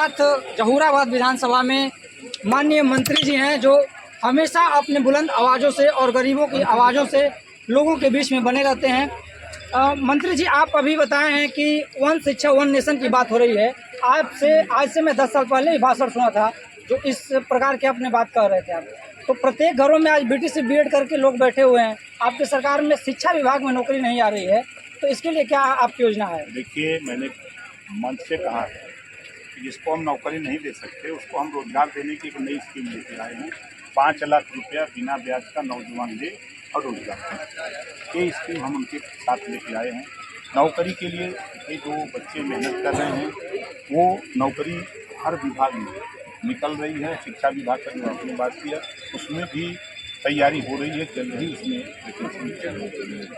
साथ जहूराबाद विधानसभा में माननीय मंत्री जी हैं, जो हमेशा अपने बुलंद आवाज़ों से और गरीबों की आवाज़ों से लोगों के बीच में बने रहते हैं। मंत्री जी, आप अभी बताए हैं कि वन शिक्षा वन नेशन की बात हो रही है। आज से मैं 10 साल पहले ही भाषण सुना था जो इस प्रकार के अपने बात कर रहे थे आप। तो प्रत्येक घरों में आज बीटी से बीएड करके लोग बैठे हुए हैं। आपकी सरकार में शिक्षा विभाग में नौकरी नहीं आ रही है, तो इसके लिए क्या आपकी योजना है? देखिए, मैंने मंच से कहा है कि जिसको हम नौकरी नहीं दे सकते उसको हम रोजगार देने की एक नई स्कीम लेके आए हैं। 5 लाख रुपया बिना ब्याज का नौजवान दे और रोजगार, ये स्कीम हम उनके साथ लेके आए हैं। नौकरी के लिए ये जो बच्चे मेहनत कर रहे हैं वो नौकरी हर विभाग में निकल रही है। शिक्षा विभाग का जो आपने बात किया उसमें भी तैयारी हो रही है, जल्द ही उसमें।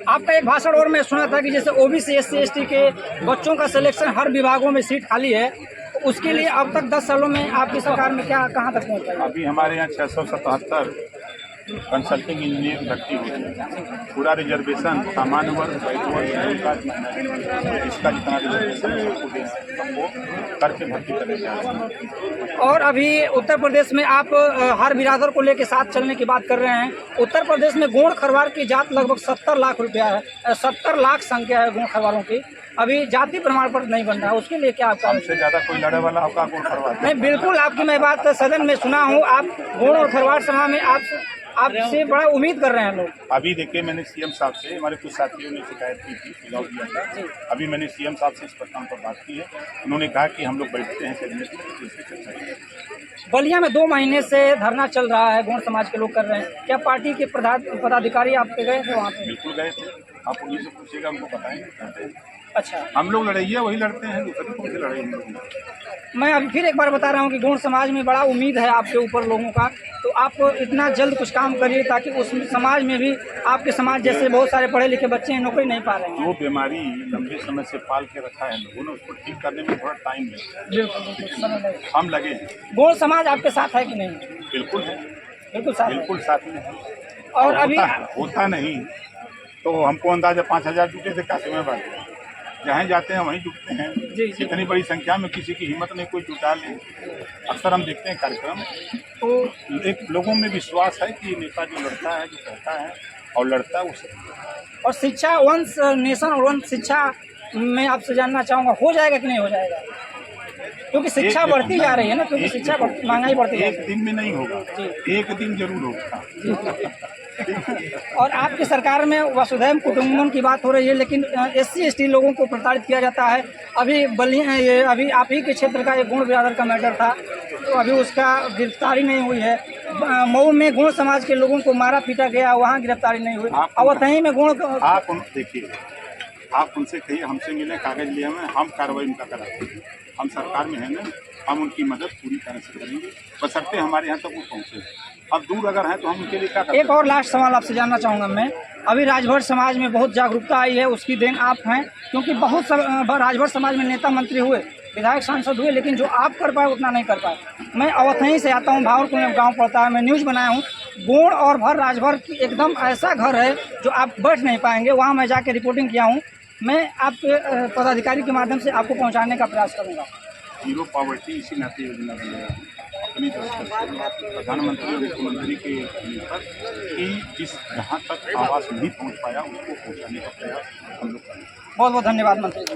आपका एक भाषण और मैं सुना था कि जैसे ओबीसी SC ST के बच्चों का सिलेक्शन हर विभागों में सीट खाली है, तो उसके लिए अब तक 10 सालों में आपकी सरकार में क्या कहाँ तक पहुँचा है? अभी हमारे यहाँ 677 कंसल्टिंग इंजीनियर भर्ती हुई है। पूरा रिजर्वेशन सामान्य वर्ग, इसका जितना रिजर्वेशन है सबको करके भर्ती करने जा रहे हैं। और अभी उत्तर प्रदेश में आप हर बिरादर को लेकर साथ चलने की बात कर रहे हैं। उत्तर प्रदेश में गोंड खरवार की जात लगभग 70 लाख रुपया है, 70 लाख संख्या है गोंड खरवारों की। अभी जाति प्रमाण पत्र नहीं बन रहा, उसके लिए क्या आपका? हमसे ज़्यादा कोई लड़े वाला होगा गोंड खरवार? नहीं, बिल्कुल आपकी मैं बात सदन में सुना हूँ। आप गोंड और खरवार सभा में आपसे बड़ा उम्मीद कर रहे हैं लोग। अभी देखिए, मैंने सीएम साहब से, हमारे कुछ साथियों ने शिकायत की थी, सुझाव दिया था। अभी मैंने सीएम साहब से इस प्रश्न पर बात की है। उन्होंने कहा कि हम लोग बैठते हैं कैबिनेट में, इससे चर्चा करेंगे। बलिया में 2 महीने से धरना चल रहा है, गोंड समाज के लोग कर रहे हैं। क्या पार्टी के पदाधिकारी आपके गए थे वहाँ पे? बिल्कुल गए थे। आप उन्हीं से पूछिएगा, हमको बताएंगे। अच्छा, हम लोग लड़ाइए वही लड़ते हैं, दूसरे कौन से लड़ाई हम लोग? मैं अभी फिर एक बार बता रहा हूँ कि गोंड समाज में बड़ा उम्मीद है आपके ऊपर लोगों का, तो आप इतना जल्द कुछ काम करिए ताकि उस समाज में भी आपके समाज जैसे बहुत सारे पढ़े लिखे बच्चे हैं, नौकरी नहीं पा रहे हैं। जो बीमारी लंबे समय से पाल के रखा है लोगों ने, उसको ठीक करने में थोड़ा टाइम लगता है। बिल्कुल हम लगे हैं। गोंड समाज आपके साथ है कि नहीं? बिल्कुल है, बिल्कुल साथ है। बिल्कुल साथ में है। और अभी होता नहीं तो हमको अंदाजा 5000 जुटे थे काशी में बात, जहाँ जाते हैं वहीं जुटते हैं। जी। इतनी बड़ी संख्या में किसी की हिम्मत नहीं कोई जुटा ले। अक्सर हम देखते हैं कार्यक्रम, तो एक लोगों में विश्वास है कि नेता जो लड़ता है, जो कहता है और लड़ता है उसे। और शिक्षा वन नेशन और वन शिक्षा मैं आपसे जानना चाहूँगा, हो जाएगा कि नहीं हो जाएगा? क्योंकि शिक्षा बढ़ती जा रही है ना, क्योंकि शिक्षा महंगाई बढ़ती जा रही है। एक दिन में नहीं होगा, एक दिन जरूर होगा। और आपकी सरकार में वसुधैव कुटुंबकम की बात हो रही है, लेकिन SC ST लोगों को प्रताड़ित किया जाता है। अभी आप ही के क्षेत्र का एक गोंड बिरादर का मैटर था, तो अभी उसका गिरफ्तारी नहीं हुई है। मऊ में गोंड समाज के लोगों को मारा पीटा गया, वहाँ गिरफ्तारी नहीं हुई। अवतही में गोंड आप देखिए, आप उनसे कहिए हमसे मिले, कागज लिए हमें, हम कार्रवाई उनका कराते हैं। हम सरकार में है ना, हम उनकी मदद पूरी तरह से करेंगे, बशर्ते हमारे यहाँ तक वो पहुँचे। अब दूर अगर हैं तो हम उनके लिए क्या करें? एक और लास्ट सवाल आपसे जानना चाहूँगा मैं। अभी राजभर समाज में बहुत जागरूकता आई है, उसकी देन आप हैं, क्योंकि बहुत राजभर समाज में नेता मंत्री हुए, विधायक सांसद हुए, लेकिन जो आप कर पाए उतना नहीं कर पाए। मैं अवधही से आता हूँ, भावरपुर में गाँव पड़ता है, मैं न्यूज़ बनाया हूँ। गोंड और भर राजभर की एकदम ऐसा घर है जो आप बैठ नहीं पाएंगे, वहाँ मैं जाके रिपोर्टिंग किया हूँ। मैं आपके पदाधिकारी के माध्यम से आपको पहुँचाने का प्रयास करूँगा। जीरो पॉवर्टी इसी नाते योजना बनाया अपनी तरफ से प्रधानमंत्री और मुख्यमंत्री के पर कि जिस जहाँ तक आवास नहीं पहुँच पाया उसको पहुँचाने का प्रयास हम लोग करें। बहुत बहुत धन्यवाद मंत्री जी।